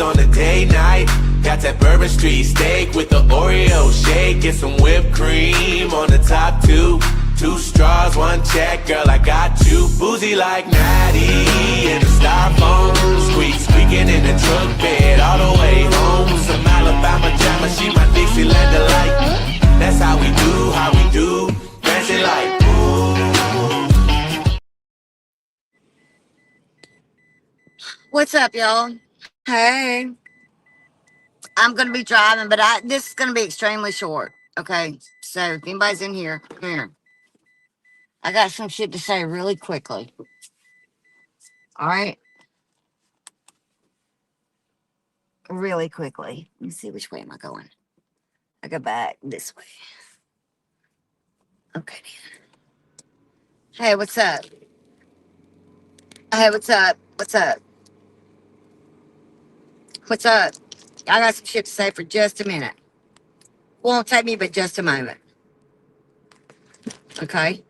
Shorties on the day night. Got that Bourbon Street steak with the Oreo shake. Get some whipped cream on the top two. 2 straws, 1 check, girl, I got you. Boozy like Natty in the styrofoam. Squeaking in the truck bed all the way home. Some Alabama jammer, she my Dixieland delight. That's how we do. Fancy like ooh. What's up, y'all? Hey, I'm gonna be driving, but this is gonna be extremely short. Okay, so if anybody's in here, come here. I got some shit to say really quickly. All right, really quickly. Let me see, which way am I going? I go back this way. Okay. Hey, what's up? Hey, what's up? What's up? What's up? I got some shit to say for just a minute. Won't take me but just a moment. Okay.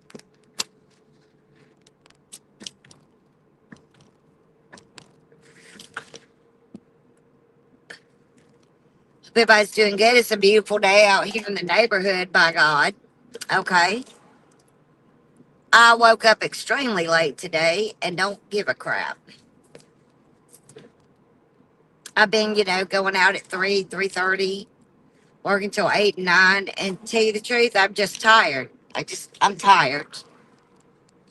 Hope everybody's doing good. It's a beautiful day out here in the neighborhood, by God. Okay. I woke up extremely late today and don't give a crap. I've been, going out at 3:30, working till 8 and 9. And tell you the truth, I'm just tired. I'm tired.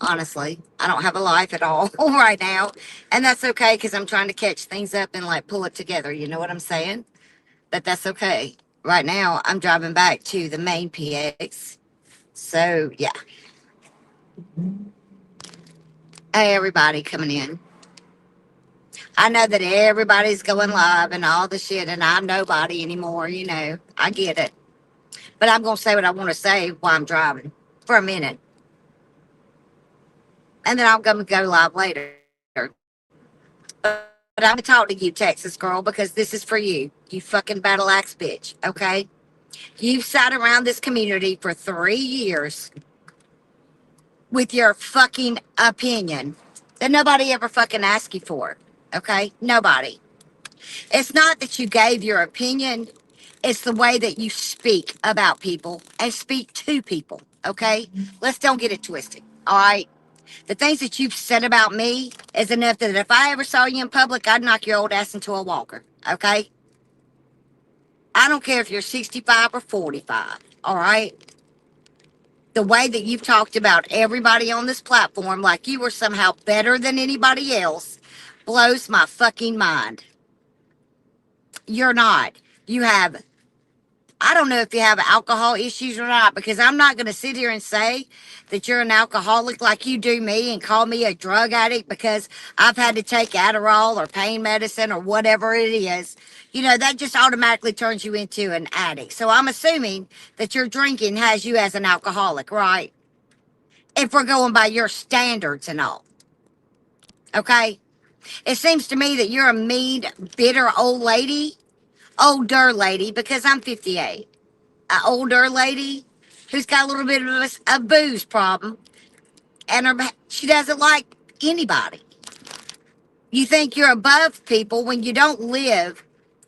Honestly, I don't have a life at all right now. And that's okay because I'm trying to catch things up and like pull it together. You know what I'm saying? But that's okay. Right now, I'm driving back to the main PX. So, yeah. Hey, everybody coming in. I know that everybody's going live and all the shit, and I'm nobody anymore, I get it. But I'm going to say what I want to say while I'm driving for a minute. And then I'm going to go live later. But I'm going to talk to you, Texas girl, because this is for you. You fucking battle axe bitch, okay? You've sat around this community for 3 years with your fucking opinion that nobody ever fucking asked you for, okay? Nobody. It's not that you gave your opinion. It's the way that you speak about people and speak to people, okay? Let's don't get it twisted, all right? The things that you've said about me is enough that if I ever saw you in public, I'd knock your old ass into a walker, okay? I don't care if you're 65 or 45, all right? The way that you've talked about everybody on this platform like you were somehow better than anybody else blows my fucking mind. You're not. You have, I don't know if you have alcohol issues or not, because I'm not going to sit here and say that you're an alcoholic like you do me and call me a drug addict because I've had to take Adderall or pain medicine or whatever it is. That just automatically turns you into an addict. So I'm assuming that your drinking has you as an alcoholic, right? If we're going by your standards and all. Okay? It seems to me that you're a mean, bitter old lady. Older lady, because I'm 58. An older lady who's got a little bit of a booze problem. And she doesn't like anybody. You think you're above people when you don't live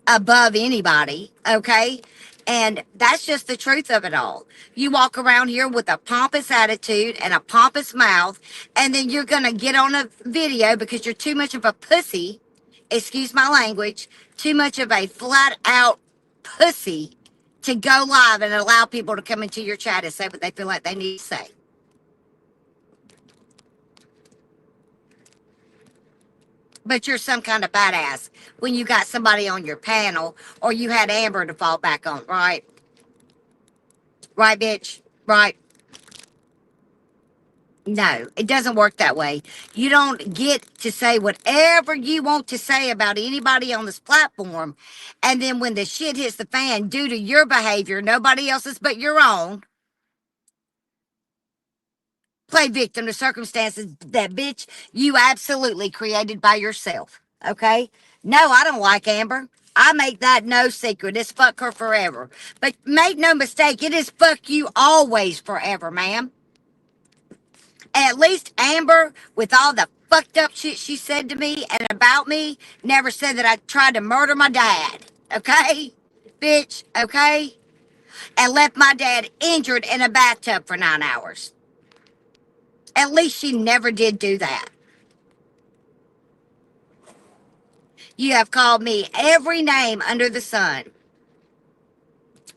above anybody, okay? And that's just the truth of it all. You walk around here with a pompous attitude and a pompous mouth, and then you're going to get on a video because you're too much of a pussy, excuse my language, too much of a flat out pussy to go live and allow people to come into your chat and say what they feel like they need to say. But you're some kind of badass when you got somebody on your panel or you had Amber to fall back on, right? Right, bitch? Right? No, it doesn't work that way. You don't get to say whatever you want to say about anybody on this platform. And then when the shit hits the fan due to your behavior, nobody else's but your own, play victim to circumstances that, bitch, you absolutely created by yourself. Okay? No, I don't like Amber. I make that no secret. It's fuck her forever. But make no mistake, it is fuck you always forever, ma'am. At least Amber, with all the fucked up shit she said to me and about me never said that I tried to murder my dad. Okay? Bitch, okay? And left my dad injured in a bathtub for 9 hours. At least she never did do that. You have called me every name under the sun.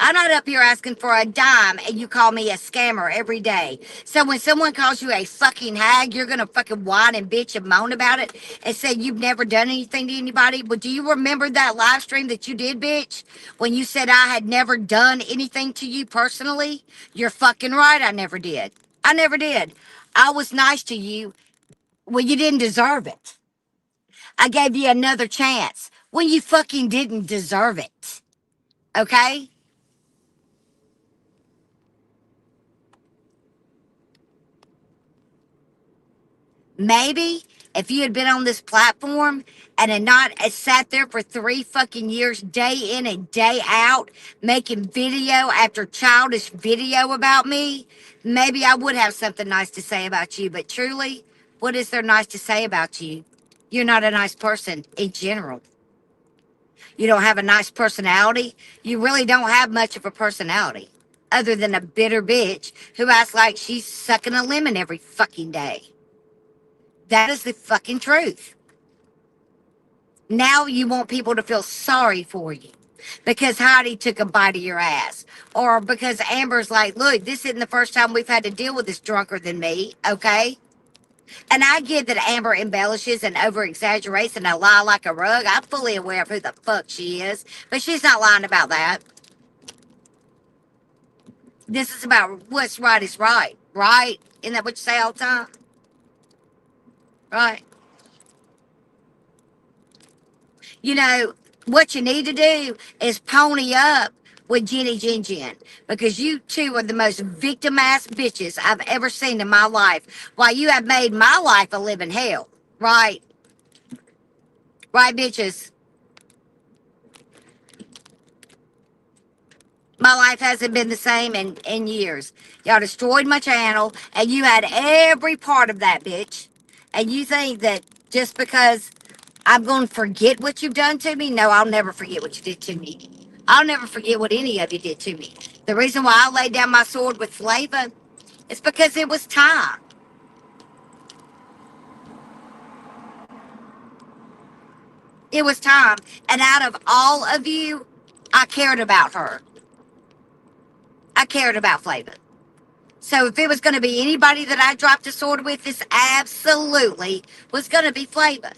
I'm not up here asking for a dime and you call me a scammer every day. So when someone calls you a fucking hag, you're gonna fucking whine and bitch and moan about it and say you've never done anything to anybody. But do you remember that live stream that you did, bitch? When you said I had never done anything to you personally? You're fucking right, I never did. I never did. I was nice to you when you didn't deserve it. I gave you another chance when you fucking didn't deserve it. Okay? Maybe if you had been on this platform and had not sat there for 3 fucking years, day in and day out, making video after childish video about me, maybe I would have something nice to say about you. But truly, what is there nice to say about you? You're not a nice person in general. You don't have a nice personality. You really don't have much of a personality other than a bitter bitch who acts like she's sucking a lemon every fucking day. That is the fucking truth. Now you want people to feel sorry for you because Heidi took a bite of your ass. Or because Amber's like, look, this isn't the first time we've had to deal with this drunker than me, okay? And I get that Amber embellishes and over exaggerates and I lie like a rug. I'm fully aware of who the fuck she is, but she's not lying about that. This is about what's right is right, right? Isn't that what you say all the time? Right. You know, what you need to do is pony up with Jenny Jin Jin because you two are the most victim ass bitches I've ever seen in my life. While you have made my life a living hell. Right? Right, bitches? My life hasn't been the same in years. Y'all destroyed my channel and you had every part of that, bitch. And you think that just because I'm going to forget what you've done to me? No, I'll never forget what you did to me. I'll never forget what any of you did to me. The reason why I laid down my sword with Flava is because it was time. It was time. And out of all of you, I cared about her. I cared about Flava. So if it was going to be anybody that I dropped a sword with, this absolutely was going to be Flava.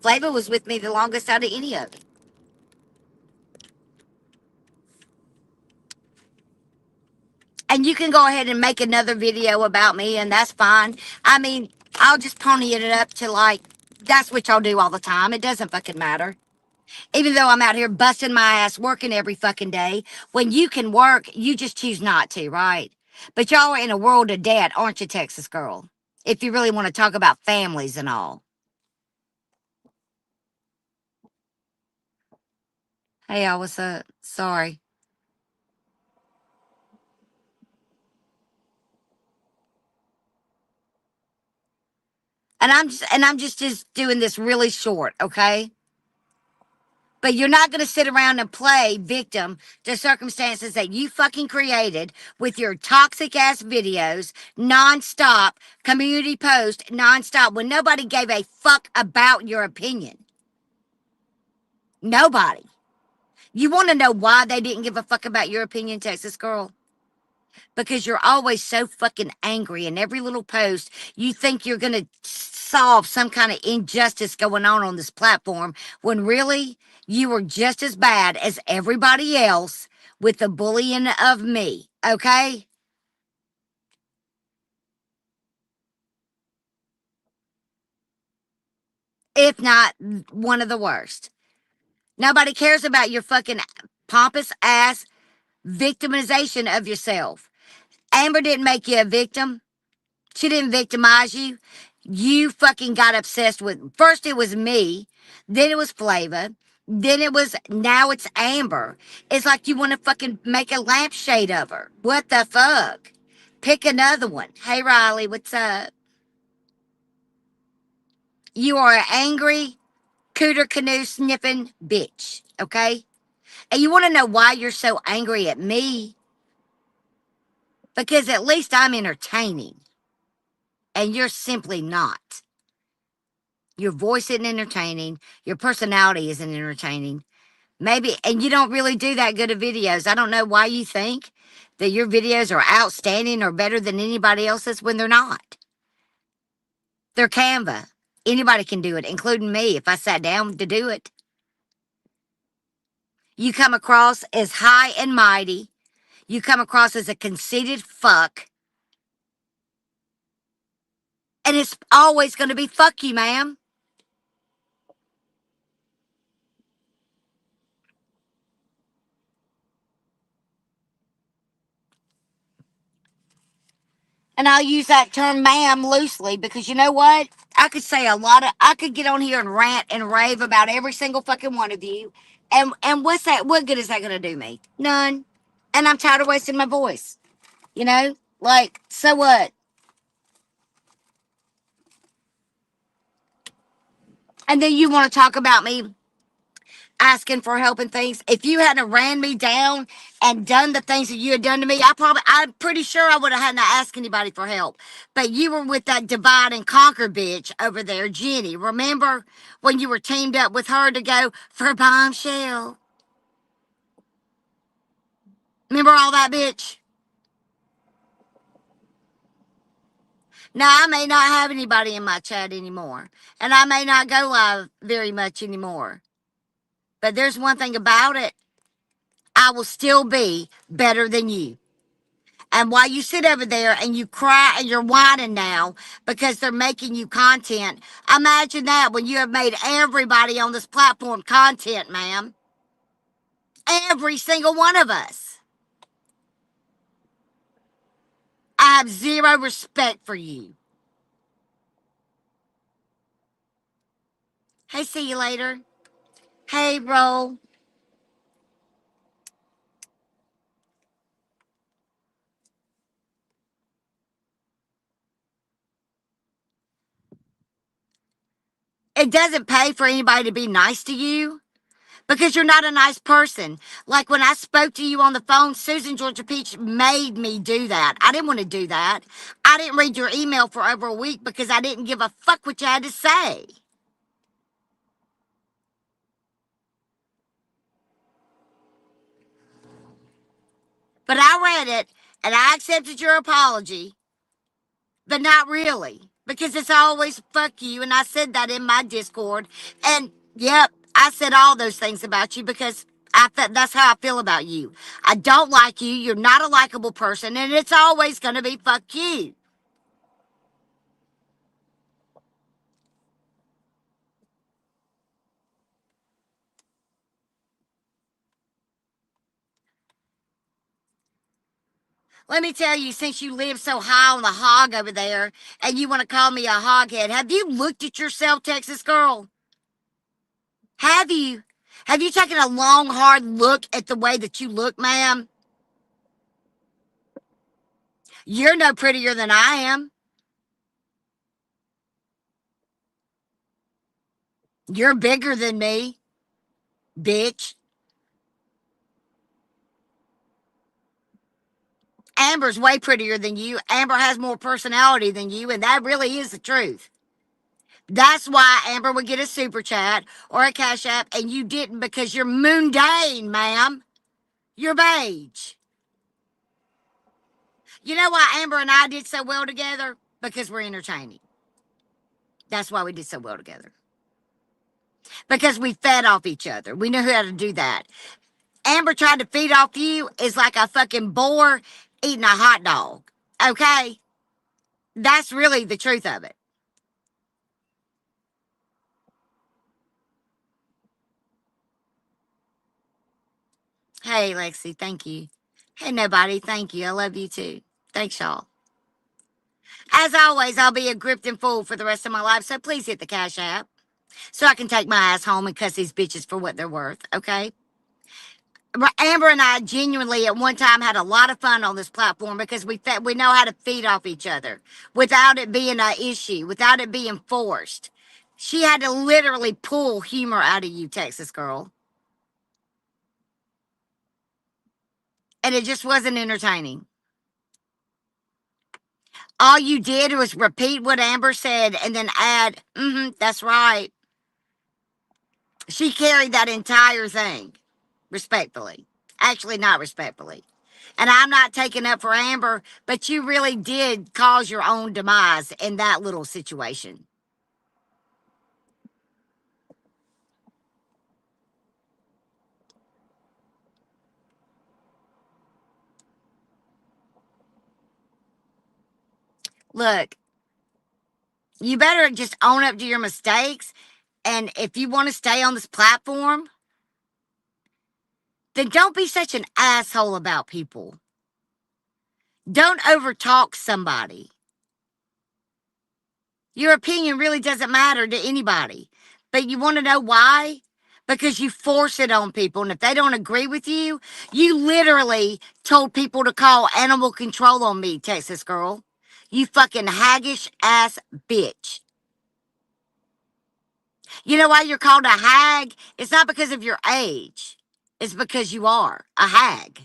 Flava was with me the longest out of any of you. And you can go ahead and make another video about me, and that's fine. I mean, I'll just pony it up to like, that's what y'all do all the time. It doesn't fucking matter. Even though I'm out here busting my ass working every fucking day, when you can work, you just choose not to, right? But y'all are in a world of debt, aren't you, Texas girl? If you really want to talk about families and all. Hey, y'all, what's up? Sorry. And I'm just doing this really short, okay? But you're not going to sit around and play victim to circumstances that you fucking created with your toxic ass videos, nonstop, community post, nonstop, when nobody gave a fuck about your opinion. Nobody. You want to know why they didn't give a fuck about your opinion, Texas girl? Because you're always so fucking angry in every little post. You think you're going to solve some kind of injustice going on this platform when really you were just as bad as everybody else with the bullying of me, okay? If not one of the worst. Nobody cares about your fucking pompous ass victimization of yourself. Amber didn't make you a victim. She didn't victimize you. You fucking got obsessed with, first it was me, then it was Flava, Then it was, now it's Amber. It's like you want to fucking make a lampshade of her. What the fuck? Pick another one. Hey, Riley, what's up? You are an angry, cooter canoe sniffing bitch, okay? And you want to know why you're so angry at me? Because at least I'm entertaining. And you're simply not. Your voice isn't entertaining. Your personality isn't entertaining. Maybe, and you don't really do that good of videos. I don't know why you think that your videos are outstanding or better than anybody else's when they're not. They're Canva. Anybody can do it, including me if I sat down to do it. You come across as high and mighty. You come across as a conceited fuck. And it's always going to be fuck you, ma'am. And I'll use that term ma'am loosely because you know what? I could say I could get on here and rant and rave about every single fucking one of you. And what's that? What good is that going to do me? None. And I'm tired of wasting my voice. You know? Like, so what? And then you want to talk about me asking for help and things. If you hadn't ran me down and done the things that you had done to me, I'm pretty sure I would have had to ask anybody for help. But you were with that divide and conquer bitch over there, Jenny. Remember when you were teamed up with her to go for Bombshell? Remember all that, bitch? Now, I may not have anybody in my chat anymore, and I may not go live very much anymore. But there's one thing about it. I will still be better than you. And while you sit over there and you cry and you're whining now because they're making you content, imagine that when you have made everybody on this platform content, ma'am. Every single one of us. I have zero respect for you. Hey, see you later. Hey, roll. It doesn't pay for anybody to be nice to you because you're not a nice person. Like when I spoke to you on the phone, Susan Georgia Peach made me do that. I didn't want to do that. I didn't read your email for over a week because I didn't give a fuck what you had to say. But I read it and I accepted your apology, but not really because it's always fuck you. And I said that in my Discord. And yep, I said all those things about you because that's how I feel about you. I don't like you. You're not a likable person, and it's always going to be fuck you. Let me tell you, since you live so high on the hog over there and you want to call me a hoghead, have you looked at yourself, Texas girl? Have you? Have you taken a long, hard look at the way that you look, ma'am? You're no prettier than I am. You're bigger than me, bitch. Amber's way prettier than you. Amber has more personality than you, and that really is the truth. That's why Amber would get a super chat or a cash app, and you didn't because you're mundane, ma'am. You're beige. You know why Amber and I did so well together? Because we're entertaining. That's why we did so well together. Because we fed off each other. We knew how to do that. Amber trying to feed off you is like a fucking boar eating a hot dog. Okay? That's really the truth of it. Hey, Lexi, thank you. Hey, nobody, thank you. I love you too. Thanks, y'all. As always, I'll be a grifting fool for the rest of my life, so please hit the cash app. so I can take my ass home and cuss these bitches for what they're worth, okay? Amber and I genuinely at one time had a lot of fun on this platform because we know how to feed off each other without it being an issue, without it being forced. She had to literally pull humor out of you, Texas girl. And it just wasn't entertaining. All you did was repeat what Amber said and then add, that's right. She carried that entire thing, respectfully. Actually, not respectfully. And I'm not taking up for Amber, but you really did cause your own demise in that little situation. Look, you better just own up to your mistakes. And if you want to stay on this platform, then don't be such an asshole about people. Don't overtalk somebody. Your opinion really doesn't matter to anybody. But you want to know why? Because you force it on people. And if they don't agree with you, you literally told people to call animal control on me, Texas girl. You fucking haggish ass bitch. You know why you're called a hag? It's not because of your age. It's because you are a hag.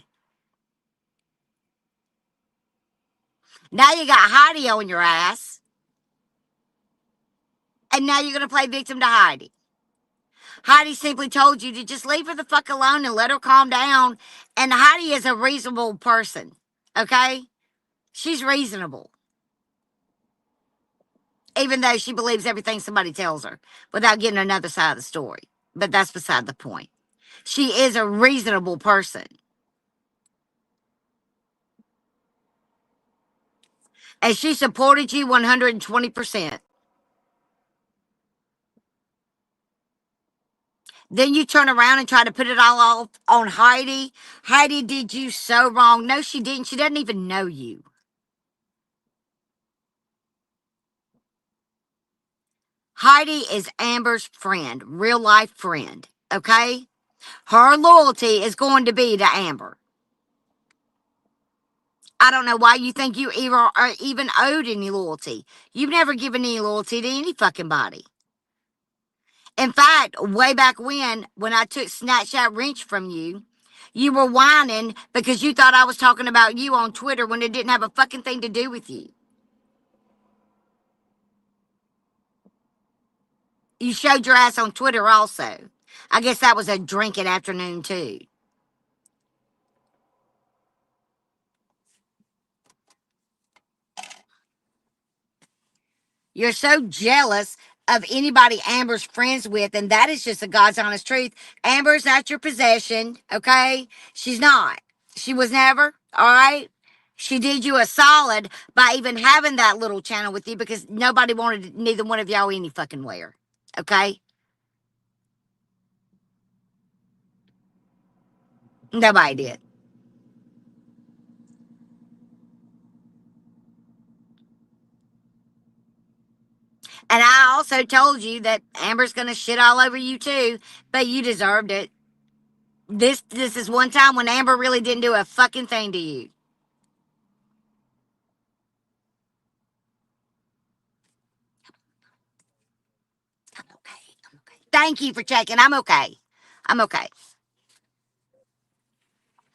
Now you got Heidi on your ass. And now you're going to play victim to Heidi. Heidi simply told you to just leave her the fuck alone and let her calm down. And Heidi is a reasonable person. Okay? She's reasonable. Even though she believes everything somebody tells her without getting another side of the story. But that's beside the point. She is a reasonable person. And she supported you 120%. Then you turn around and try to put it all off on Heidi. Heidi did you so wrong. No, she didn't. She doesn't even know you. Heidi is Amber's friend, real life friend. Okay? Her loyalty is going to be to Amber. I don't know why you think you are even owed any loyalty. You've never given any loyalty to any fucking body. In fact, way back when I took Snapchat Wrench from you, you were whining because you thought I was talking about you on Twitter when it didn't have a fucking thing to do with you. You showed your ass on Twitter also. I guess that was a drinking afternoon too. You're so jealous of anybody Amber's friends with, and that is just the God's honest truth. Amber's not your possession, okay? She's not. She was never, all right? She did you a solid by even having that little channel with you because nobody wanted neither one of y'all any fucking where, okay? Nobody did. And I also told you that Amber's gonna shit all over you too, but you deserved it. This is one time when Amber really didn't do a fucking thing to you. I'm okay. I'm okay. Thank you for checking. I'm okay. I'm okay.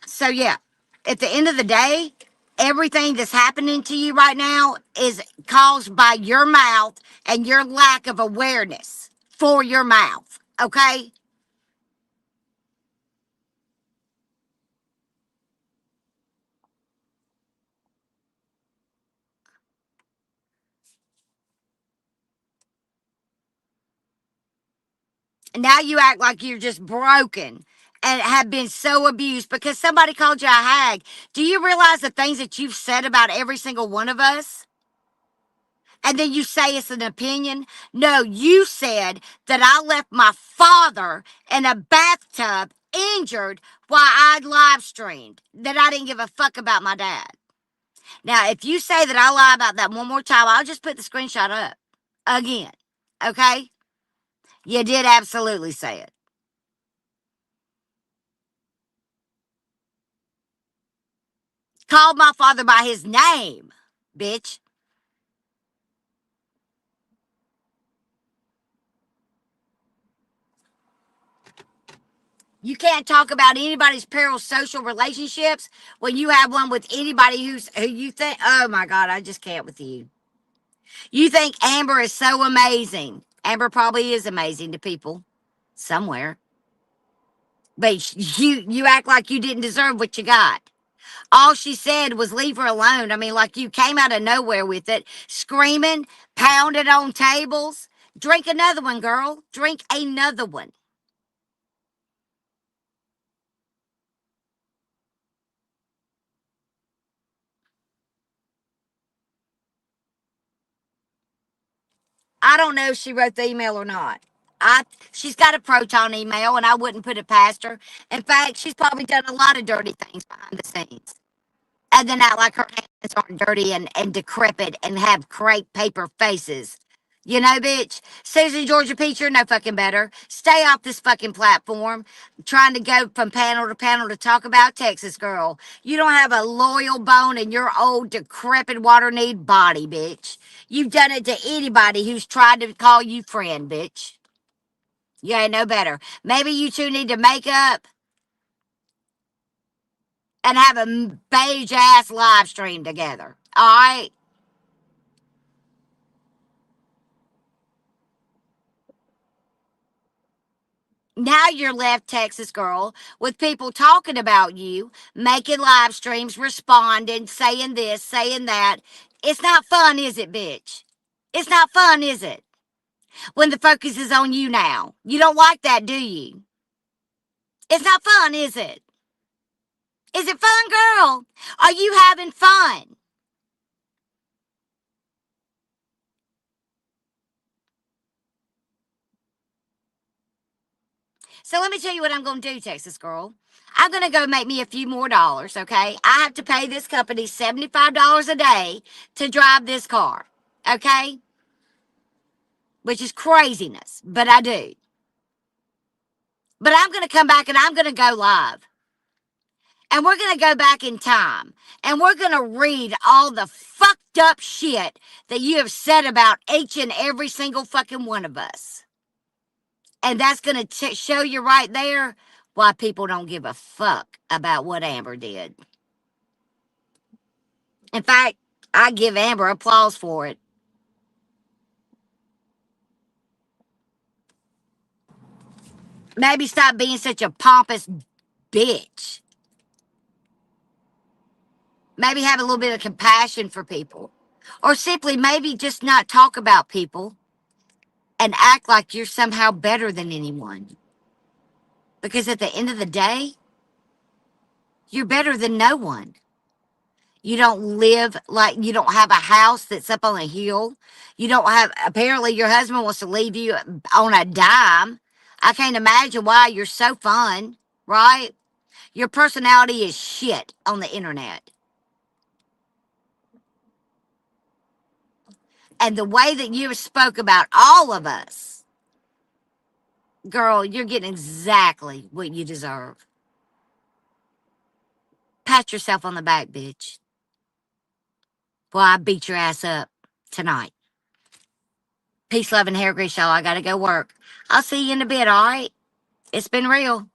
So yeah, at the end of the day, everything that's happening to you right now is caused by your mouth and your lack of awareness for your mouth. Okay? Now you act like you're just broken and have been so abused because somebody called you a hag. Do you realize the things that you've said about every single one of us? And then you say it's an opinion? No, you said that I left my father in a bathtub injured while I live streamed, that I didn't give a fuck about my dad. Now, if you say that I lie about that one more time, I'll just put the screenshot up again. Okay? You did absolutely say it. Called my father by his name, bitch. You can't talk about anybody's parasocial relationships when you have one with anybody who you think, oh my God, I just can't with you. You think Amber is so amazing. Amber probably is amazing to people somewhere. But you act like you didn't deserve what you got. All she said was leave her alone. I mean, like you came out of nowhere with it, screaming, pounding on tables. Drink another one, girl. Drink another one. I don't know if she wrote the email or not. She's got a proton email, and I wouldn't put it past her. In fact, she's probably done a lot of dirty things behind the scenes. And then act like her hands aren't dirty and decrepit and have crepe paper faces. You know, bitch. Susan Georgia Peach, you're no fucking better. Stay off this fucking platform trying to go from panel to panel to talk about Texas girl. You don't have a loyal bone in your old decrepit water need body, bitch. You've done it to anybody who's tried to call you friend, bitch. You ain't no better. Maybe you two need to make up and have a beige ass live stream together. All right? Now you're left, Texas girl, with people talking about you, making live streams, responding, saying this, saying that. It's not fun, is it, bitch? It's not fun, is it? When the focus is on you now. You don't like that, do you? It's not fun, is it? Is it fun, girl? Are you having fun? So let me tell you what I'm going to do, Texas girl. I'm going to go make me a few more dollars, okay? I have to pay this company $75 a day to drive this car, okay? Which is craziness, but I do. But I'm going to come back and I'm going to go live. And we're going to go back in time. And we're going to read all the fucked up shit that you have said about each and every single fucking one of us. And that's going to show you right there why people don't give a fuck about what Amber did. In fact, I give Amber applause for it. Maybe stop being such a pompous bitch. Maybe have a little bit of compassion for people. Or simply maybe just not talk about people and act like you're somehow better than anyone. Because at the end of the day, you're better than no one. You don't live like you don't have a house that's up on a hill. You don't have, apparently, your husband wants to leave you on a dime. I can't imagine why you're so fun, right? Your personality is shit on the internet. And the way that you spoke about all of us, girl, you're getting exactly what you deserve. Pat yourself on the back, bitch. Boy, I beat your ass up tonight. Peace, love, and hair grease, y'all. I gotta go work. I'll see you in a bit, all right? It's been real.